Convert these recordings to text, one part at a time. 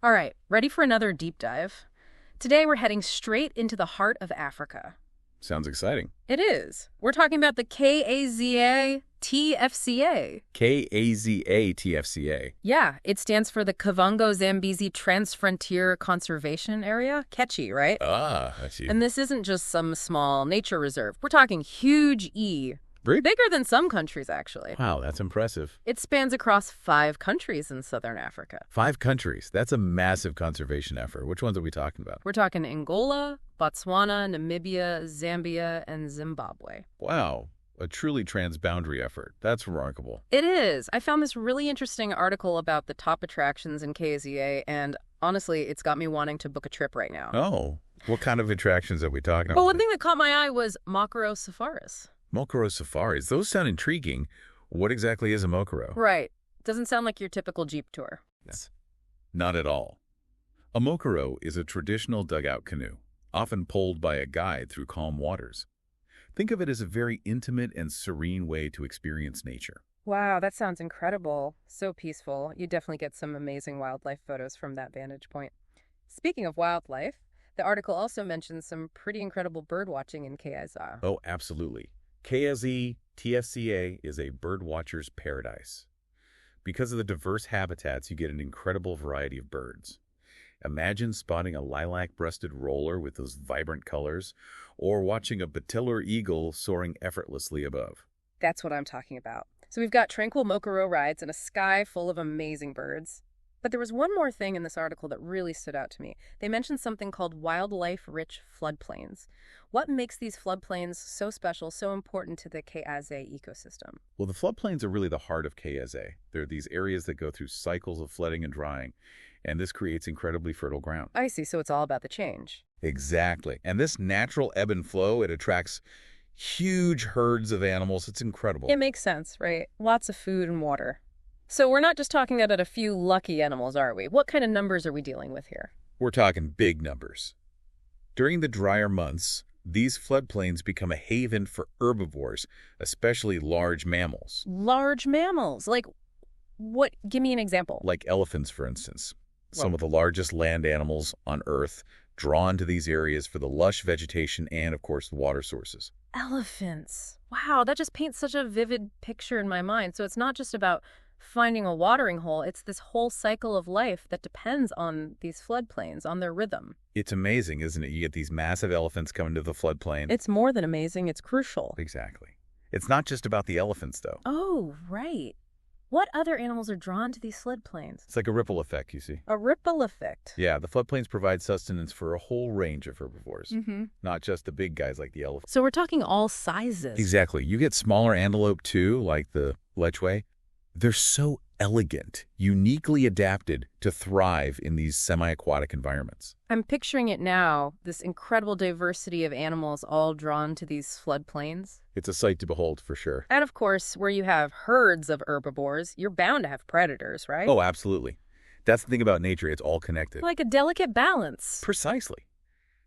All right, ready for another deep dive? Today we're heading straight into the heart of Africa. Sounds exciting. It is. We're talking about the KAZA TFCA. KAZA TFCA. Yeah, it stands for the Kavango Zambezi Transfrontier Conservation Area. Catchy, right? I see. And this isn't just some small nature reserve. We're talking huge E. Bigger than some countries, actually. Wow, that's impressive. It spans across 5 countries in southern Africa. 5 countries. That's a massive conservation effort. Which ones are we talking about? We're talking Angola, Botswana, Namibia, Zambia, and Zimbabwe. Wow, a truly transboundary effort. That's remarkable. It is. I found this really interesting article about the top attractions in KZA, and honestly, it's got me wanting to book a trip right now. Oh, what kind of attractions are we talking about? Well, one thing that caught my eye was Mokoro safaris. Mokoro safaris. Those sound intriguing. What exactly is a Mokoro? Right. Doesn't sound like your typical Jeep tour. Yes. Not at all. A Mokoro is a traditional dugout canoe, often pulled by a guide through calm waters. Think of it as a very intimate and serene way to experience nature. Wow, that sounds incredible. So peaceful. You definitely get some amazing wildlife photos from that vantage point. Speaking of wildlife, the article also mentions some pretty incredible bird watching in KAZA. Oh, absolutely. KAZA TFCA is a birdwatcher's paradise. Because of the diverse habitats, you get an incredible variety of birds. Imagine spotting a lilac-breasted roller with those vibrant colors, or watching a bateleur eagle soaring effortlessly above. That's what I'm talking about. So we've got tranquil Mokoro rides and a sky full of amazing birds. But there was one more thing in this article that really stood out to me. They mentioned something called wildlife-rich floodplains. What makes these floodplains so special, so important to the KAZA ecosystem? Well, the floodplains are really the heart of KAZA. They're these areas that go through cycles of flooding and drying, and this creates incredibly fertile ground. I see, so it's all about the change. Exactly. And this natural ebb and flow, it attracts huge herds of animals. It's incredible. It makes sense, right? Lots of food and water. So we're not just talking about a few lucky animals, are we? What kind of numbers are we dealing with here? We're talking big numbers. During the drier months, these floodplains become a haven for herbivores, especially large mammals. Large mammals? Like what? Give me an example. Like elephants, for instance. Some of the largest land animals on Earth drawn to these areas for the lush vegetation and, of course, the water sources. Elephants. Wow, that just paints such a vivid picture in my mind. So it's not just about finding a watering hole, it's this whole cycle of life that depends on these floodplains, on their rhythm. It's amazing, isn't it? You get these massive elephants coming to the floodplain. It's more than amazing, it's crucial. Exactly. It's not just about the elephants, though. Oh, right. What other animals are drawn to these floodplains? It's like a ripple effect, you see. A ripple effect? Yeah, the floodplains provide sustenance for a whole range of herbivores, not just the big guys like the elephant. So we're talking all sizes. Exactly. You get smaller antelope, too, like the lechwe. They're so elegant, uniquely adapted to thrive in these semi-aquatic environments. I'm picturing it now, this incredible diversity of animals all drawn to these floodplains. It's a sight to behold, for sure. And of course, where you have herds of herbivores, you're bound to have predators, right? Oh, absolutely. That's the thing about nature. It's all connected. Like a delicate balance. Precisely.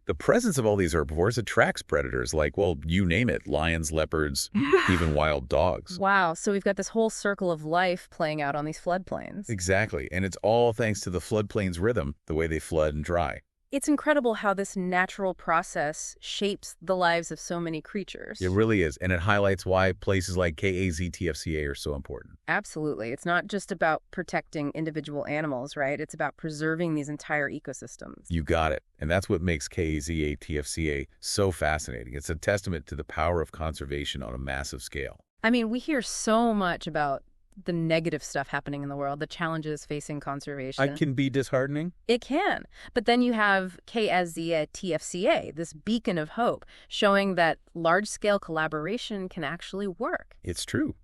The presence of all these herbivores attracts predators like, well, you name it, lions, leopards, even wild dogs. Wow, so we've got this whole circle of life playing out on these floodplains. Exactly, and it's all thanks to the floodplain's rhythm, the way they flood and dry. It's incredible how this natural process shapes the lives of so many creatures. It really is, and it highlights why places like KAZA TFCA are so important. Absolutely. It's not just about protecting individual animals, right? It's about preserving these entire ecosystems. You got it, and that's what makes KAZA TFCA so fascinating. It's a testament to the power of conservation on a massive scale. I mean, we hear so much about the negative stuff happening in the world, the challenges facing conservation. It can be disheartening. It can. But then you have KAZA TFCA, this beacon of hope, showing that large-scale collaboration can actually work. It's true.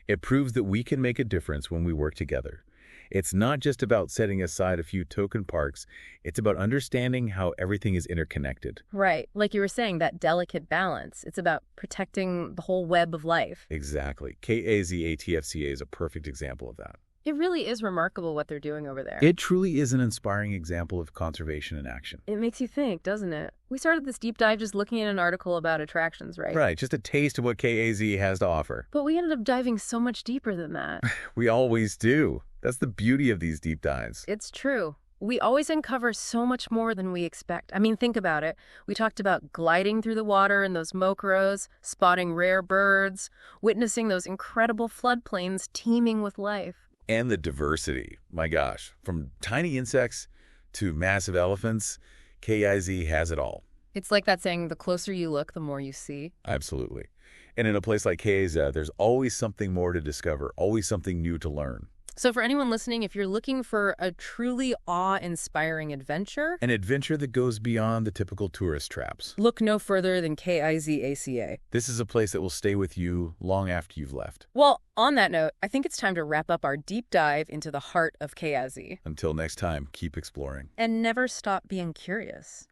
It proves that we can make a difference when we work together. It's not just about setting aside a few token parks. It's about understanding how everything is interconnected. Right. Like you were saying, that delicate balance. It's about protecting the whole web of life. Exactly. KAZA TFCA is a perfect example of that. It really is remarkable what they're doing over there. It truly is an inspiring example of conservation in action. It makes you think, doesn't it? We started this deep dive just looking at an article about attractions, right? Right, just a taste of what KAZ has to offer. But we ended up diving so much deeper than that. We always do. That's the beauty of these deep dives. It's true. We always uncover so much more than we expect. I mean, think about it. We talked about gliding through the water in those mokros, spotting rare birds, witnessing those incredible floodplains teeming with life. And the diversity, my gosh, from tiny insects to massive elephants, KIZ has it all. It's like that saying, the closer you look, the more you see. Absolutely. And in a place like KAZA, there's always something more to discover, always something new to learn. So for anyone listening, if you're looking for a truly awe-inspiring adventure, An adventure that goes beyond the typical tourist traps. look no further than KIZACA. This is a place that will stay with you long after you've left. Well, on that note, I think it's time to wrap up our deep dive into the heart of KIZ. Until next time, keep exploring. And never stop being curious.